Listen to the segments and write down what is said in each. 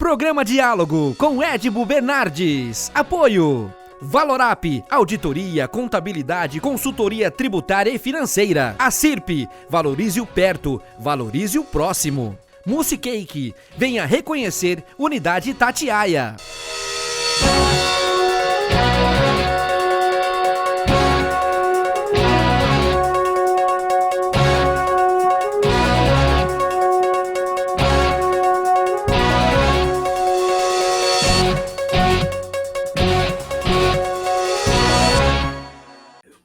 Programa Diálogo com Edmo Bernardes. Apoio Valorap, auditoria, contabilidade, consultoria tributária e financeira. A CIRP, valorize o perto, valorize o próximo. Musicake, venha reconhecer Unidade Itatiaia.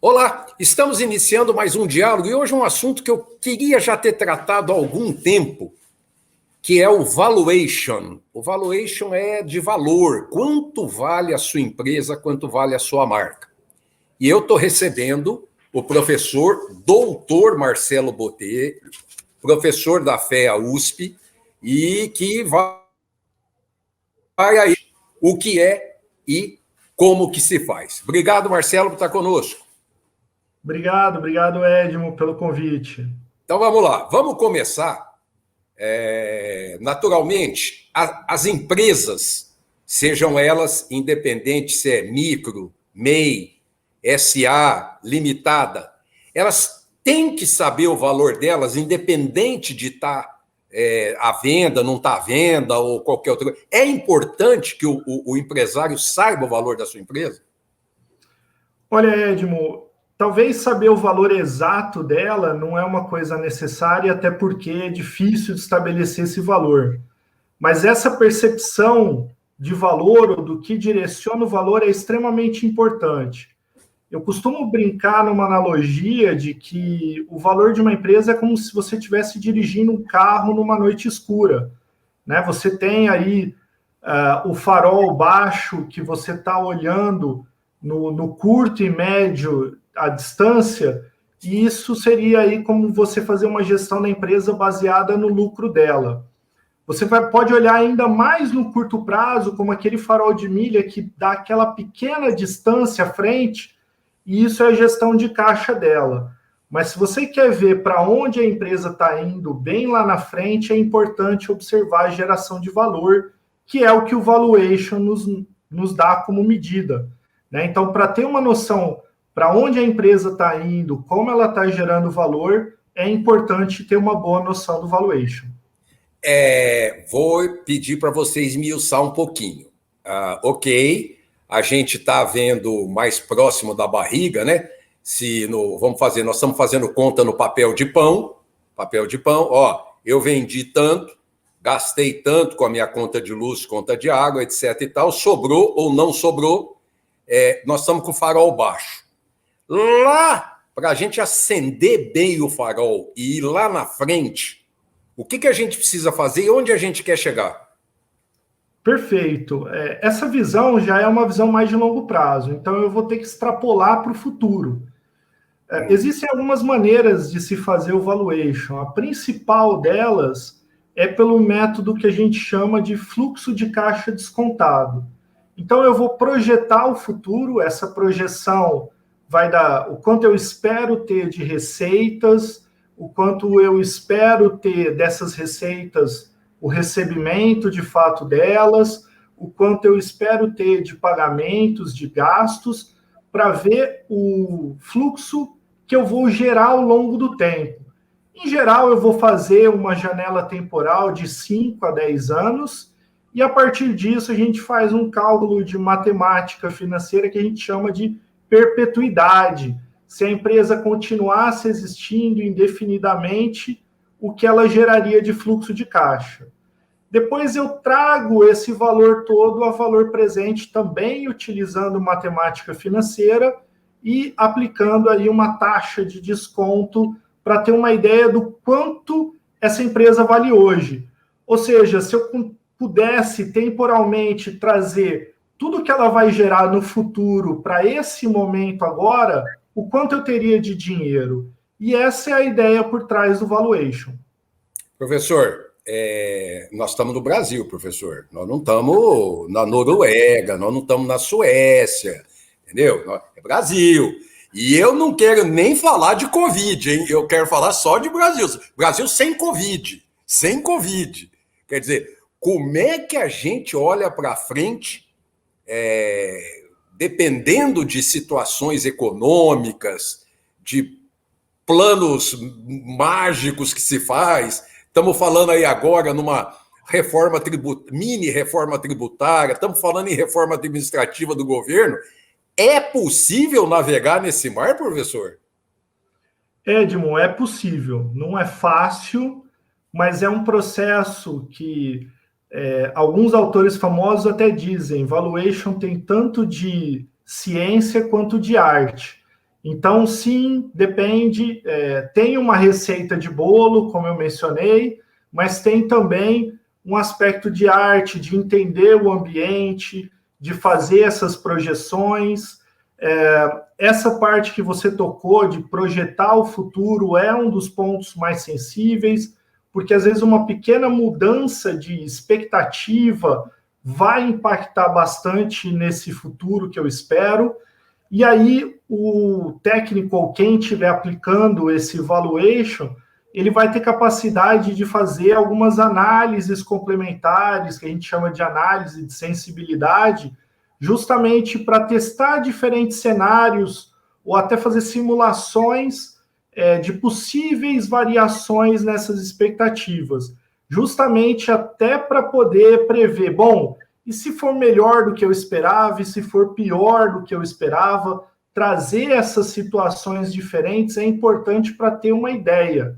Olá, estamos iniciando mais um diálogo e hoje um assunto que eu queria já ter tratado há algum tempo, que é o valuation. O valuation é de valor, quanto vale a sua empresa, quanto vale a sua marca. E eu estou recebendo o professor doutor Marcelo Botelho, professor da FEA USP, e que vai aí o que é e como que se faz. Obrigado, Marcelo, por estar conosco. Obrigado, Edmo, pelo convite. Então vamos lá, vamos começar. Naturalmente, as empresas, sejam elas independentes, se é micro, MEI, SA, limitada, elas têm que saber o valor delas, independente de estar à venda, não estar à venda ou qualquer outra coisa. É importante que o empresário saiba o valor da sua empresa? Olha, Edmo, talvez saber o valor exato dela não é uma coisa necessária, até porque é difícil de estabelecer esse valor. Mas essa percepção de valor ou do que direciona o valor é extremamente importante. Eu costumo brincar numa analogia de que o valor de uma empresa é como se você estivesse dirigindo um carro numa noite escura, né? Você tem aí o farol baixo que você está olhando no curto e médio a distância, e isso seria aí como você fazer uma gestão da empresa baseada no lucro dela. Você pode olhar ainda mais no curto prazo, como aquele farol de milha que dá aquela pequena distância à frente, e isso é a gestão de caixa dela. Mas se você quer ver para onde a empresa está indo bem lá na frente, é importante observar a geração de valor, que é o que o valuation nos dá como medida, né? Então, para ter uma noção para onde a empresa está indo, como ela está gerando valor, é importante ter uma boa noção do valuation. Vou pedir para vocês esmiuçar um pouquinho. Ok, a gente está vendo mais próximo da barriga, né? Nós estamos fazendo conta no papel de pão, eu vendi tanto, gastei tanto com a minha conta de luz, conta de água, etc e tal, sobrou ou não sobrou, nós estamos com o farol baixo. Lá, para a gente acender bem o farol e ir lá na frente, o que a gente precisa fazer e onde a gente quer chegar? Perfeito. Essa visão já é uma visão mais de longo prazo, então eu vou ter que extrapolar para o futuro. Existem algumas maneiras de se fazer o valuation. A principal delas é pelo método que a gente chama de fluxo de caixa descontado. Então eu vou projetar o futuro, essa projeção vai dar o quanto eu espero ter de receitas, o quanto eu espero ter dessas receitas, o recebimento de fato delas, o quanto eu espero ter de pagamentos, de gastos, para ver o fluxo que eu vou gerar ao longo do tempo. Em geral, eu vou fazer uma janela temporal de 5 a 10 anos, e a partir disso a gente faz um cálculo de matemática financeira que a gente chama de perpetuidade. Se a empresa continuasse existindo indefinidamente, o que ela geraria de fluxo de caixa. Depois eu trago esse valor todo a valor presente, também utilizando matemática financeira e aplicando aí uma taxa de desconto para ter uma ideia do quanto essa empresa vale hoje. Ou seja, se eu pudesse temporalmente trazer tudo que ela vai gerar no futuro para esse momento agora, o quanto eu teria de dinheiro? E essa é a ideia por trás do valuation. Professor, nós estamos no Brasil, professor. Nós não estamos na Noruega, nós não estamos na Suécia, entendeu? É Brasil. E eu não quero nem falar de Covid, hein? Eu quero falar só de Brasil. Brasil sem Covid. Sem Covid. Quer dizer, como é que a gente olha para frente, dependendo de situações econômicas, de planos mágicos que se faz. Estamos falando aí agora numa mini reforma tributária, estamos falando em reforma administrativa do governo. É possível navegar nesse mar, professor? Edmond, é possível. Não é fácil, mas é um processo que alguns autores famosos até dizem, valuation tem tanto de ciência quanto de arte. Então, sim, depende. Tem uma receita de bolo, como eu mencionei, mas tem também um aspecto de arte, de entender o ambiente, de fazer essas projeções. Essa parte que você tocou de projetar o futuro é um dos pontos mais sensíveis, porque às vezes uma pequena mudança de expectativa vai impactar bastante nesse futuro que eu espero. E aí o técnico ou quem estiver aplicando esse valuation, ele vai ter capacidade de fazer algumas análises complementares, que a gente chama de análise de sensibilidade, justamente para testar diferentes cenários ou até fazer simulações de possíveis variações nessas expectativas, justamente até para poder prever, bom, e se for melhor do que eu esperava, e se for pior do que eu esperava, trazer essas situações diferentes é importante para ter uma ideia.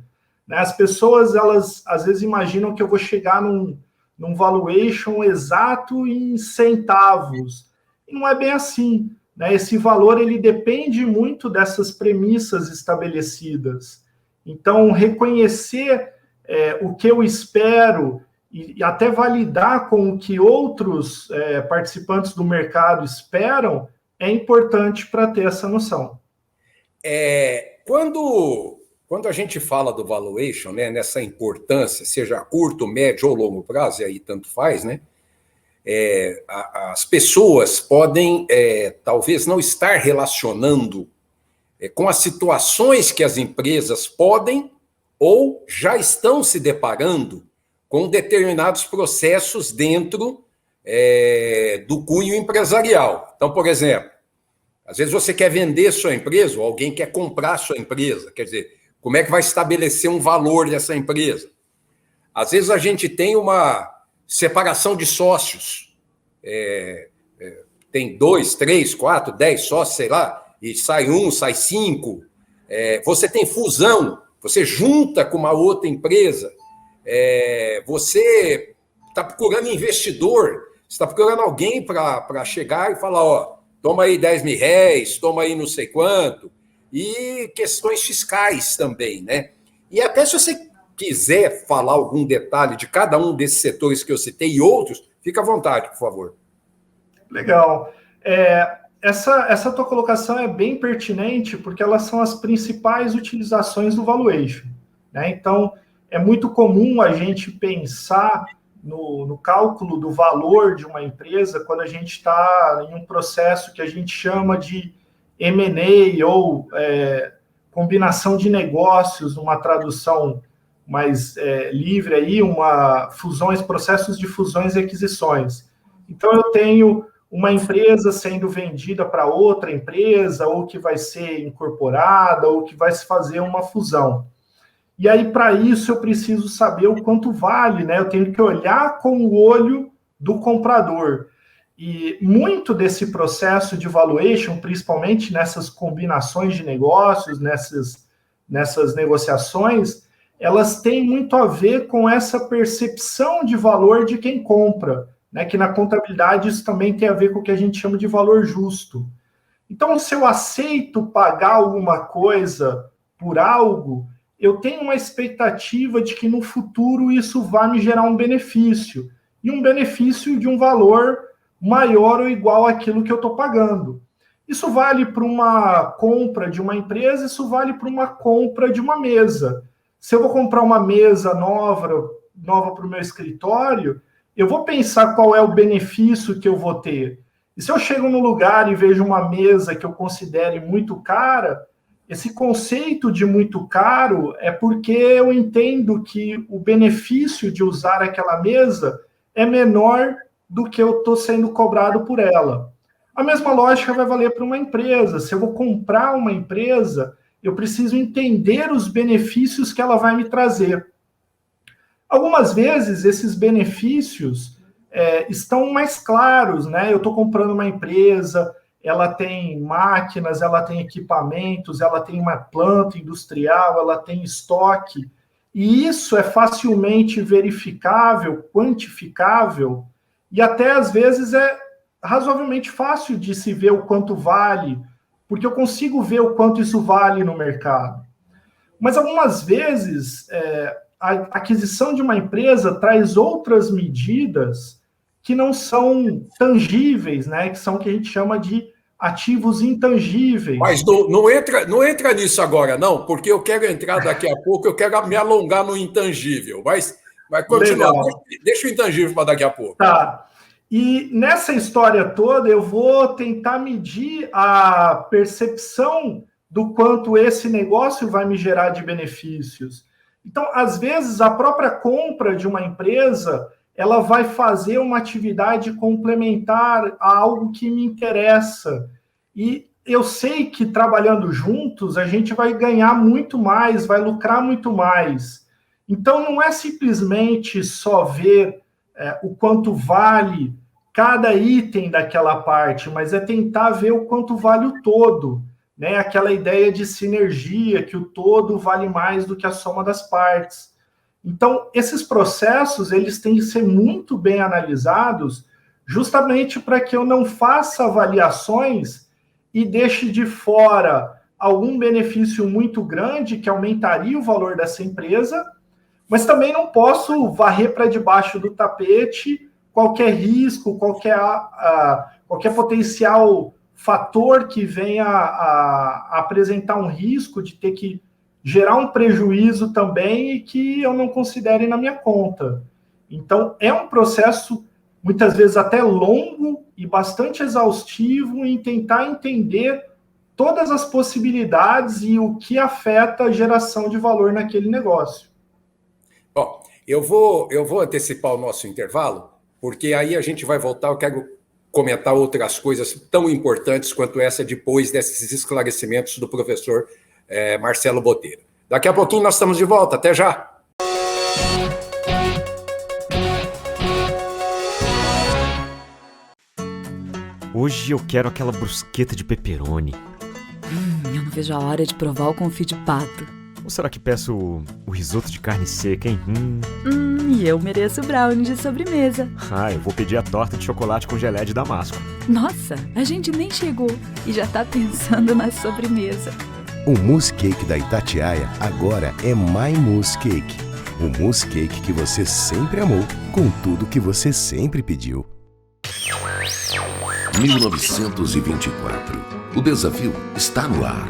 As pessoas, elas às vezes imaginam que eu vou chegar num valuation exato em centavos. E não é bem assim. Esse valor ele depende muito dessas premissas estabelecidas. Então, reconhecer o que eu espero e até validar com o que outros participantes do mercado esperam é importante para ter essa noção. Quando a gente fala do valuation, né, nessa importância, seja a curto, médio ou longo prazo, e aí tanto faz, né? As pessoas podem talvez não estar relacionando com as situações que as empresas podem ou já estão se deparando com determinados processos dentro do cunho empresarial. Então, por exemplo, às vezes você quer vender sua empresa ou alguém quer comprar sua empresa, quer dizer, como é que vai estabelecer um valor dessa empresa? Às vezes a gente tem uma separação de sócios, tem 2, 3, 4, 10 sócios, sei lá, e sai 1, sai 5. Você tem fusão, você junta com uma outra empresa, você está procurando investidor, você está procurando alguém para chegar e falar, ó, toma aí 10 mil réis, toma aí não sei quanto, e questões fiscais também, né? E até se você quiser falar algum detalhe de cada um desses setores que eu citei e outros, fica à vontade, por favor. Legal. Essa tua colocação é bem pertinente, porque elas são as principais utilizações do valuation, né? Então, é muito comum a gente pensar no cálculo do valor de uma empresa quando a gente está em um processo que a gente chama de M&A ou combinação de negócios, uma tradução mais livre aí, processos de fusões e aquisições. Então, eu tenho uma empresa sendo vendida para outra empresa, ou que vai ser incorporada, ou que vai se fazer uma fusão. E aí, para isso, eu preciso saber o quanto vale, né? Eu tenho que olhar com o olho do comprador. E muito desse processo de valuation, principalmente nessas combinações de negócios, nessas negociações, elas têm muito a ver com essa percepção de valor de quem compra, né? Que na contabilidade isso também tem a ver com o que a gente chama de valor justo. Então, se eu aceito pagar alguma coisa por algo, eu tenho uma expectativa de que no futuro isso vai me gerar um benefício. E um benefício de um valor maior ou igual àquilo que eu estou pagando. Isso vale para uma compra de uma empresa, isso vale para uma compra de uma mesa. Se eu vou comprar uma mesa nova para o meu escritório, eu vou pensar qual é o benefício que eu vou ter. E se eu chego no lugar e vejo uma mesa que eu considere muito cara, esse conceito de muito caro é porque eu entendo que o benefício de usar aquela mesa é menor do que eu estou sendo cobrado por ela. A mesma lógica vai valer para uma empresa. Se eu vou comprar uma empresa, eu preciso entender os benefícios que ela vai me trazer. Algumas vezes, esses benefícios estão mais claros, né? Eu estou comprando uma empresa, ela tem máquinas, ela tem equipamentos, ela tem uma planta industrial, ela tem estoque, e isso é facilmente verificável, quantificável, e até às vezes é razoavelmente fácil de se ver o quanto vale, porque eu consigo ver o quanto isso vale no mercado. Mas algumas vezes a aquisição de uma empresa traz outras medidas que não são tangíveis, né? Que são o que a gente chama de ativos intangíveis. Mas não entra nisso agora, não, porque eu quero entrar daqui a pouco, eu quero me alongar no intangível. Mas continua, deixa o intangível para daqui a pouco. Tá. E nessa história toda, eu vou tentar medir a percepção do quanto esse negócio vai me gerar de benefícios. Então, às vezes, a própria compra de uma empresa, ela vai fazer uma atividade complementar a algo que me interessa. E eu sei que trabalhando juntos, a gente vai ganhar muito mais, vai lucrar muito mais. Então, não é simplesmente só ver o quanto vale cada item daquela parte, mas é tentar ver o quanto vale o todo, né? Aquela ideia de sinergia, que o todo vale mais do que a soma das partes. Então, esses processos, eles têm que ser muito bem analisados, justamente para que eu não faça avaliações e deixe de fora algum benefício muito grande que aumentaria o valor dessa empresa, mas também não posso varrer para debaixo do tapete qualquer risco, qualquer potencial fator que venha a apresentar um risco de ter que gerar um prejuízo também e que eu não considere na minha conta. Então, é um processo, muitas vezes até longo e bastante exaustivo em tentar entender todas as possibilidades e o que afeta a geração de valor naquele negócio. Bom, eu vou antecipar o nosso intervalo, porque aí a gente vai voltar, eu quero comentar outras coisas tão importantes quanto essa depois desses esclarecimentos do professor Marcelo Botelho. Daqui a pouquinho nós estamos de volta, até já! Hoje eu quero aquela brusqueta de pepperoni. Eu não vejo a hora de provar o confit de pato. Ou será que peço o risoto de carne seca, hein? E eu mereço brownie de sobremesa. Eu vou pedir a torta de chocolate com gelé de damasco. Nossa, a gente nem chegou e já tá pensando na sobremesa. O mousse cake da Itatiaia agora é My Mousse Cake. O mousse cake que você sempre amou, com tudo que você sempre pediu. 1924. O desafio está no ar.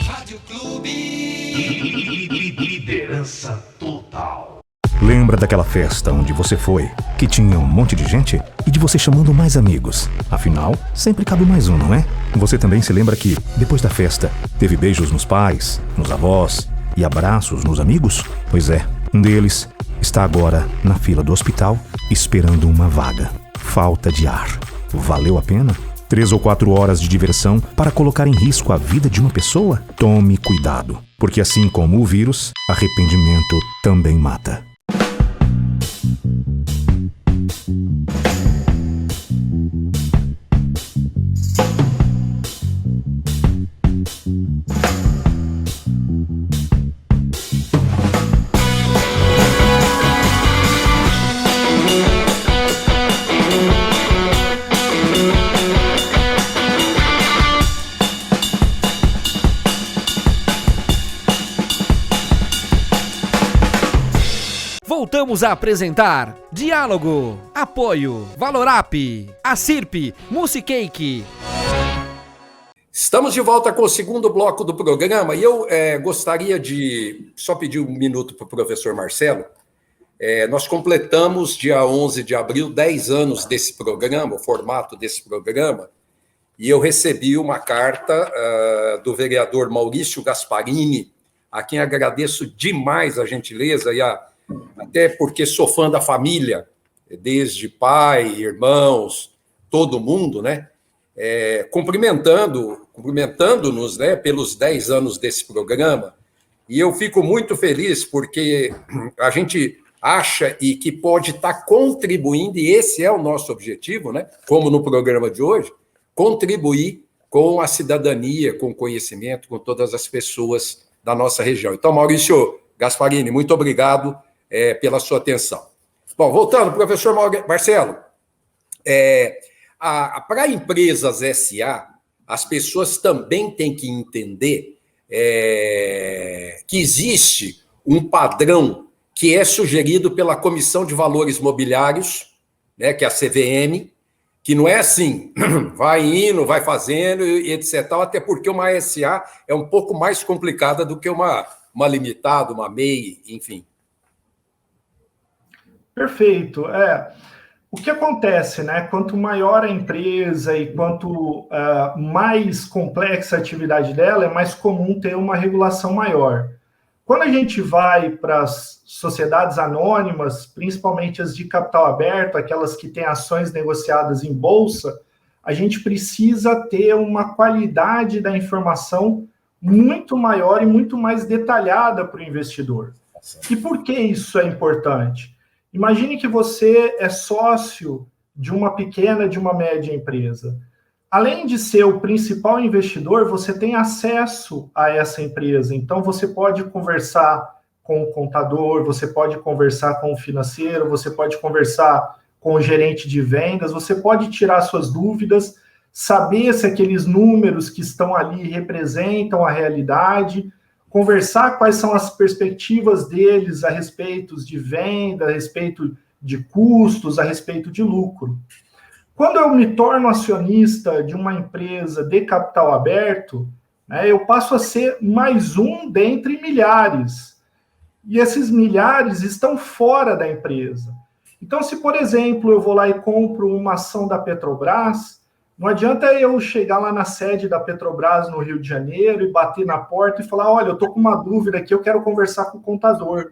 Rádio Clube. Liderança total. Lembra daquela festa onde você foi, que tinha um monte de gente e de você chamando mais amigos? Afinal, sempre cabe mais um, não é? Você também se lembra que, depois da festa, teve beijos nos pais, nos avós e abraços nos amigos? Pois é, um deles está agora na fila do hospital esperando uma vaga. Falta de ar. Valeu a pena? 3 ou 4 horas de diversão para colocar em risco a vida de uma pessoa? Tome cuidado, porque assim como o vírus, arrependimento também mata. Voltamos a apresentar Diálogo, Apoio, Valorap, Acirp, Mousse Cake. Estamos de volta com o segundo bloco do programa e eu gostaria de só pedir um minuto para o professor Marcelo. Nós completamos, dia 11 de abril, 10 anos desse programa, o formato desse programa, e eu recebi uma carta do vereador Maurício Gasparini, a quem agradeço demais a gentileza, até porque sou fã da família, desde pai, irmãos, todo mundo, né? Cumprimentando-nos, né, pelos 10 anos desse programa, e eu fico muito feliz porque a gente acha e que pode estar contribuindo, e esse é o nosso objetivo, né, como no programa de hoje, contribuir com a cidadania, com o conhecimento, com todas as pessoas da nossa região. Então, Maurício Gasparini, muito obrigado pela sua atenção. Bom, voltando, professor Marcelo, para empresas SA, as pessoas também têm que entender que existe um padrão que é sugerido pela Comissão de Valores Mobiliários, né, que é a CVM, que não é assim, vai indo, vai fazendo, e etc. Até porque uma SA é um pouco mais complicada do que uma limitada, uma MEI, enfim. Perfeito. O que acontece, né? Quanto maior a empresa e quanto mais complexa a atividade dela, é mais comum ter uma regulação maior. Quando a gente vai para as sociedades anônimas, principalmente as de capital aberto, aquelas que têm ações negociadas em bolsa, a gente precisa ter uma qualidade da informação muito maior e muito mais detalhada para o investidor. E por que isso é importante? Imagine que você é sócio de uma pequena, de uma média empresa. Além de ser o principal investidor, você tem acesso a essa empresa. Então, você pode conversar com o contador, você pode conversar com o financeiro, você pode conversar com o gerente de vendas, você pode tirar suas dúvidas, saber se aqueles números que estão ali representam a realidade, conversar quais são as perspectivas deles a respeito de venda, a respeito de custos, a respeito de lucro. Quando eu me torno acionista de uma empresa de capital aberto, né, eu passo a ser mais um dentre milhares. E esses milhares estão fora da empresa. Então, se, por exemplo, eu vou lá e compro uma ação da Petrobras, não adianta eu chegar lá na sede da Petrobras no Rio de Janeiro e bater na porta e falar, olha, eu estou com uma dúvida aqui, eu quero conversar com o contador.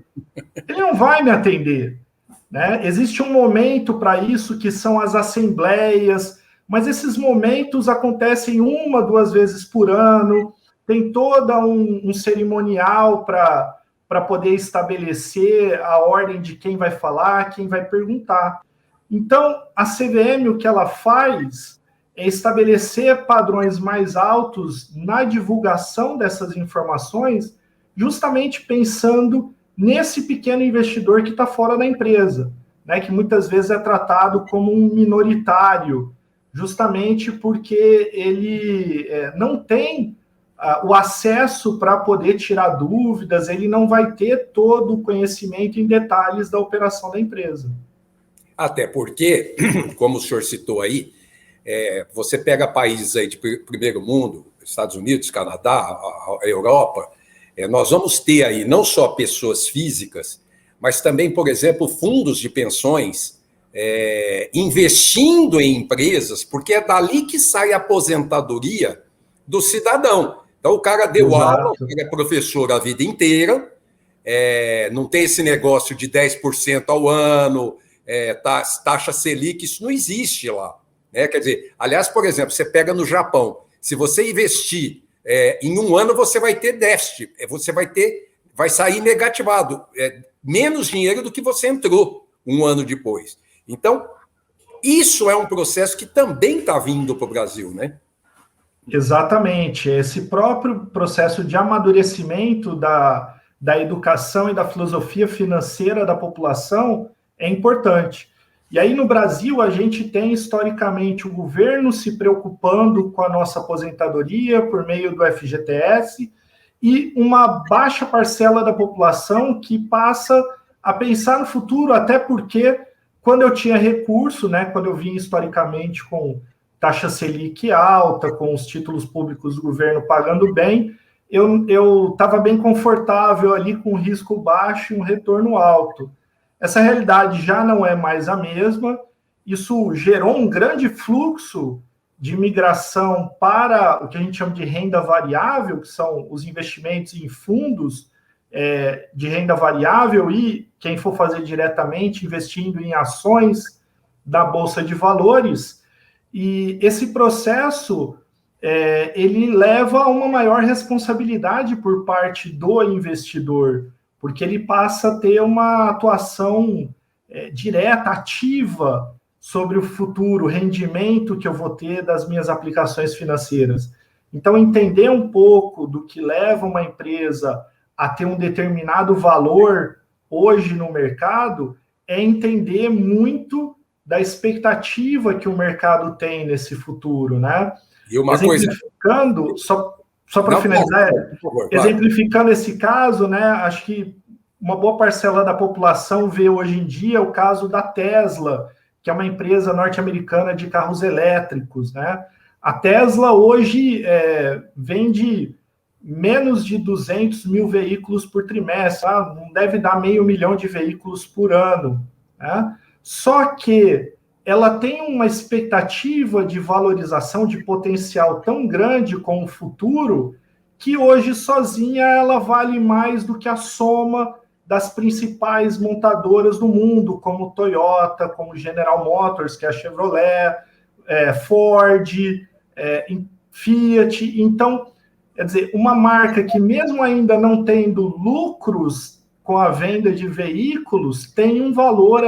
Ele não vai me atender. Né? Existe um momento para isso, que são as assembleias, mas esses momentos acontecem 1, 2 vezes por ano, tem todo um cerimonial para poder estabelecer a ordem de quem vai falar, quem vai perguntar. Então, a CVM, o que ela faz é estabelecer padrões mais altos na divulgação dessas informações, justamente pensando nesse pequeno investidor que está fora da empresa, né, que muitas vezes é tratado como um minoritário, justamente porque ele não tem o acesso para poder tirar dúvidas, ele não vai ter todo o conhecimento em detalhes da operação da empresa. Até porque, como o senhor citou aí, você pega países aí de primeiro mundo, Estados Unidos, Canadá, a Europa, nós vamos ter aí não só pessoas físicas, mas também, por exemplo, fundos de pensões investindo em empresas, porque é dali que sai a aposentadoria do cidadão. Então, o cara deu aula, ele é professor a vida inteira, não tem esse negócio de 10% ao ano, taxa Selic, isso não existe lá. Né? Quer dizer, aliás, por exemplo, você pega no Japão, se você investir em um ano, você vai ter déficit, vai sair negativado, menos dinheiro do que você entrou um ano depois. Então, isso é um processo que também está vindo para o Brasil, né? Exatamente. Esse próprio processo de amadurecimento da educação e da filosofia financeira da população é importante. E aí, no Brasil, a gente tem, historicamente, o governo se preocupando com a nossa aposentadoria por meio do FGTS e uma baixa parcela da população que passa a pensar no futuro, até porque, quando eu tinha recurso, né, quando eu vim historicamente com taxa Selic alta, com os títulos públicos do governo pagando bem, eu estava bem confortável ali com risco baixo e um retorno alto. Essa realidade já não é mais a mesma, isso gerou um grande fluxo de migração para o que a gente chama de renda variável, que são os investimentos em fundos de renda variável e quem for fazer diretamente investindo em ações da Bolsa de Valores. E esse processo ele leva a uma maior responsabilidade por parte do investidor, porque ele passa a ter uma atuação direta, ativa, sobre o futuro rendimento que eu vou ter das minhas aplicações financeiras. Então, entender um pouco do que leva uma empresa a ter um determinado valor hoje no mercado é entender muito da expectativa que o mercado tem nesse futuro, né? E uma exemplificando, coisa... só para finalizar, por favor, exemplificando esse caso, né? Acho que uma boa parcela da população vê hoje em dia o caso da Tesla, que é uma empresa norte-americana de carros elétricos, né? A Tesla hoje vende menos de 200 mil veículos por trimestre, não deve dar 500 mil de veículos por ano, né? Só que ela tem uma expectativa de valorização, de potencial tão grande com o futuro, que hoje sozinha ela vale mais do que a soma das principais montadoras do mundo, como Toyota, como General Motors, que é a Chevrolet, Ford, Fiat. Então, quer dizer, uma marca que mesmo ainda não tendo lucros com a venda de veículos, tem um valor,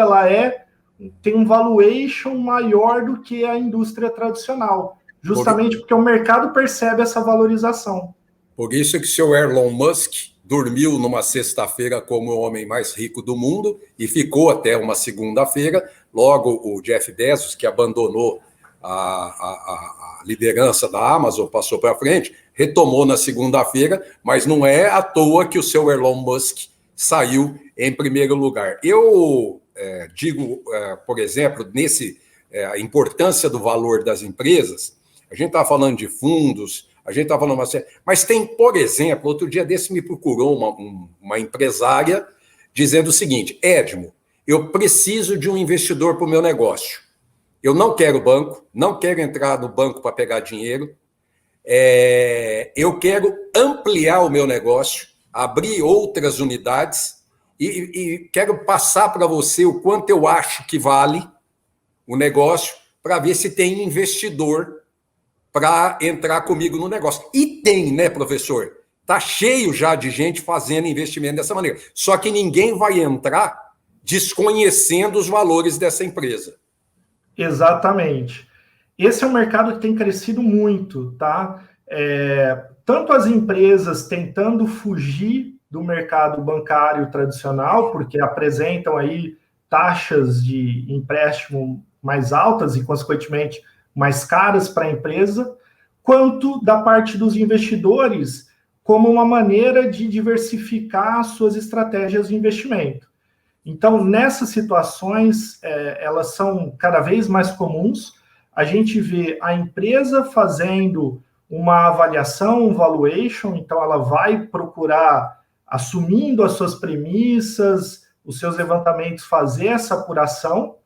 tem um valuation maior do que a indústria tradicional, justamente porque o mercado percebe essa valorização. Por isso que o seu Elon Musk dormiu numa sexta-feira como o homem mais rico do mundo e ficou até uma segunda-feira. Logo, o Jeff Bezos, que abandonou a liderança da Amazon, passou para frente, retomou na segunda-feira, mas não é à toa que o seu Elon Musk saiu em primeiro lugar. Eu digo, por exemplo, a importância do valor das empresas, a gente está falando de fundos, a gente está falando mas tem, por exemplo, outro dia desse me procurou uma empresária dizendo o seguinte: Edmo, eu preciso de um investidor para o meu negócio. Eu não quero banco, não quero entrar no banco para pegar dinheiro, eu quero ampliar o meu negócio, abrir outras unidades e quero passar para você o quanto eu acho que vale o negócio para ver se tem investidor para entrar comigo no negócio. E tem, né, professor? Está cheio já de gente fazendo investimento dessa maneira. Só que ninguém vai entrar desconhecendo os valores dessa empresa. Exatamente. Esse é um mercado que tem crescido muito, tá? Tanto as empresas tentando fugir do mercado bancário tradicional, porque apresentam aí taxas de empréstimo mais altas e, consequentemente, mais caras para a empresa, quanto da parte dos investidores como uma maneira de diversificar suas estratégias de investimento. Então, nessas situações, elas são cada vez mais comuns. A gente vê a empresa fazendo uma avaliação, um valuation, então ela vai procurar, assumindo as suas premissas, os seus levantamentos, fazer essa apuração,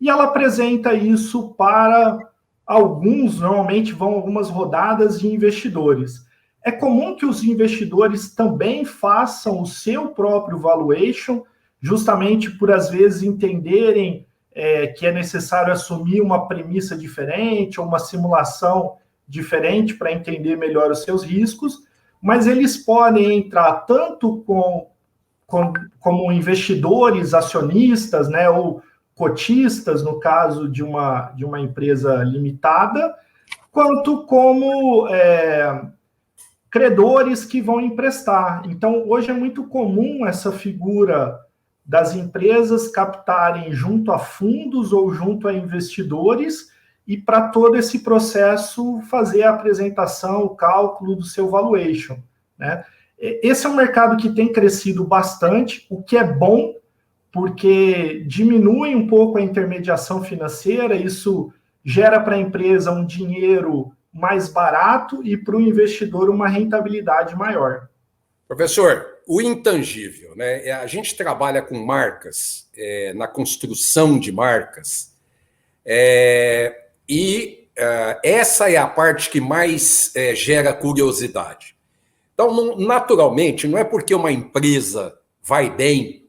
e ela apresenta isso para alguns, normalmente vão algumas rodadas de investidores. É comum que os investidores também façam o seu próprio valuation, justamente por, às vezes, entenderem que é necessário assumir uma premissa diferente ou uma simulação diferente para entender melhor os seus riscos, mas eles podem entrar tanto como investidores, acionistas, né, ou cotistas, no caso de uma empresa limitada, quanto como credores que vão emprestar. Então, hoje é muito comum essa figura das empresas captarem junto a fundos ou junto a investidores e, para todo esse processo, fazer a apresentação, o cálculo do seu valuation, né? Esse é um mercado que tem crescido bastante, o que é bom, porque diminui um pouco a intermediação financeira, isso gera para a empresa um dinheiro mais barato e para o investidor uma rentabilidade maior. Professor, o intangível, né? A gente trabalha com marcas, na construção de marcas, essa é a parte que mais gera curiosidade. Então, naturalmente, não é porque uma empresa vai bem,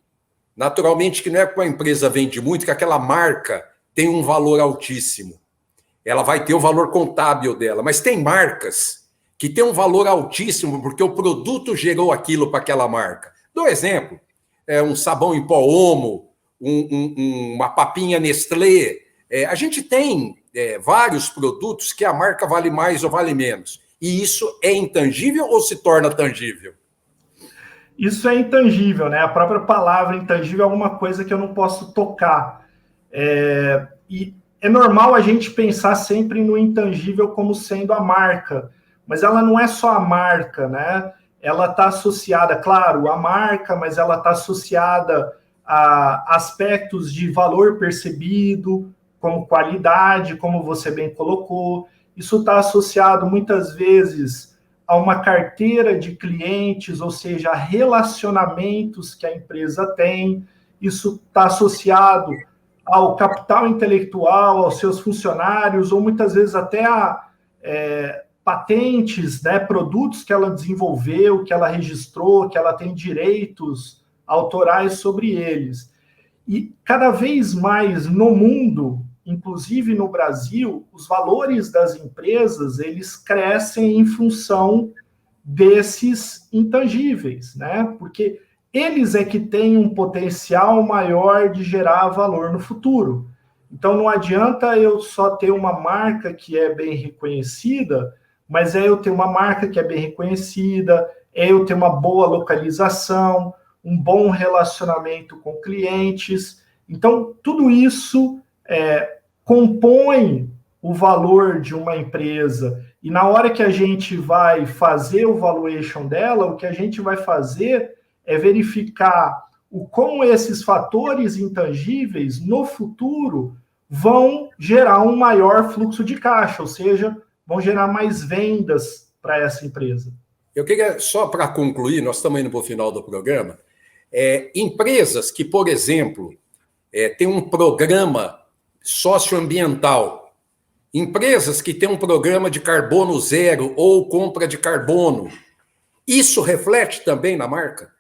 naturalmente que não é porque uma empresa vende muito, que aquela marca tem um valor altíssimo. Ela vai ter o valor contábil dela, mas tem marcas que têm um valor altíssimo porque o produto gerou aquilo para aquela marca. Dou exemplo, um sabão em pó Omo, uma papinha Nestlé. A gente tem vários produtos que a marca vale mais ou vale menos. E isso é intangível ou se torna tangível? Isso é intangível, né? A própria palavra intangível é alguma coisa que eu não posso tocar. E é normal a gente pensar sempre no intangível como sendo a marca, mas ela não é só a marca, né? Ela está associada, claro, à marca, mas ela está associada a aspectos de valor percebido, como qualidade, como você bem colocou. Isso está associado muitas vezes a uma carteira de clientes, ou seja, relacionamentos que a empresa tem. Isso está associado ao capital intelectual, aos seus funcionários, ou muitas vezes até a patentes, né, produtos que ela desenvolveu, que ela registrou, que ela tem direitos autorais sobre eles. E cada vez mais no mundo, inclusive no Brasil, os valores das empresas, eles crescem em função desses intangíveis, né? Porque eles é que têm um potencial maior de gerar valor no futuro. Então, não adianta eu só ter uma marca que é bem reconhecida, mas eu ter uma marca que é bem reconhecida, eu ter uma boa localização, um bom relacionamento com clientes. Então, tudo isso compõe o valor de uma empresa. E na hora que a gente vai fazer o valuation dela, o que a gente vai fazer é verificar como esses fatores intangíveis, no futuro, vão gerar um maior fluxo de caixa, ou seja, vão gerar mais vendas para essa empresa. Eu queria, só para concluir, nós estamos indo para o final do programa, empresas que, por exemplo, têm um programa socioambiental, empresas que têm um programa de carbono zero ou compra de carbono, isso reflete também na marca?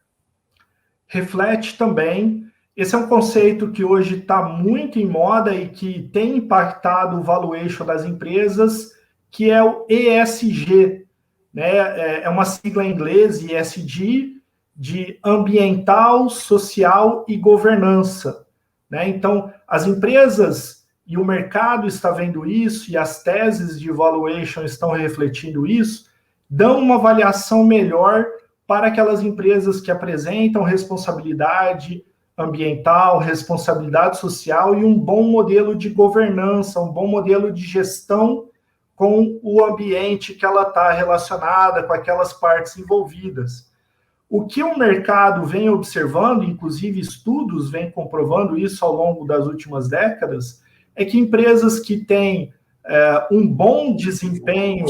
Reflete também. Esse é um conceito que hoje está muito em moda e que tem impactado o valuation das empresas, que é o ESG, né? É uma sigla em inglês, ESG, de ambiental, social e governança, né? Então, as empresas e o mercado está vendo isso, e as teses de valuation estão refletindo isso, dão uma avaliação melhor para aquelas empresas que apresentam responsabilidade ambiental, responsabilidade social e um bom modelo de governança, um bom modelo de gestão com o ambiente que ela está relacionada, com aquelas partes envolvidas. O que o mercado vem observando, inclusive estudos vêm comprovando isso ao longo das últimas décadas, é que empresas que têm um bom desempenho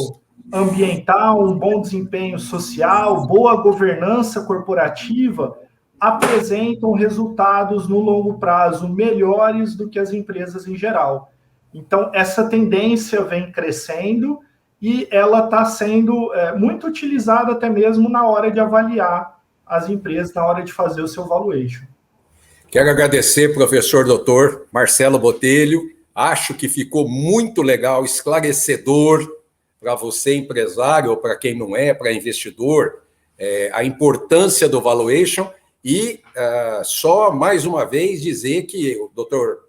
ambiental, um bom desempenho social, boa governança corporativa, apresentam resultados no longo prazo melhores do que as empresas em geral. Então, essa tendência vem crescendo e ela está sendo muito utilizada até mesmo na hora de avaliar as empresas, na hora de fazer o seu valuation. Quero agradecer, professor doutor Marcelo Botelho. Acho que ficou muito legal, esclarecedor para você, empresário, ou para quem não é, para investidor, a importância do valuation. E só mais uma vez dizer que o doutor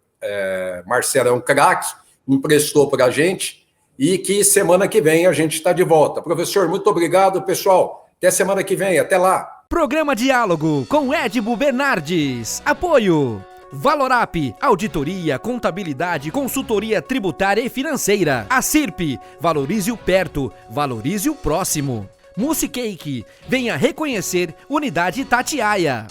Marcelo é um craque, emprestou para a gente e que semana que vem a gente está de volta. Professor, muito obrigado, pessoal. Até semana que vem, até lá. Programa Diálogo com Edibo Bernardes. Apoio Valorap, auditoria, contabilidade, consultoria tributária e financeira. A CIRP, valorize o perto, valorize o próximo. Musicake, venha reconhecer Unidade Itatiaia.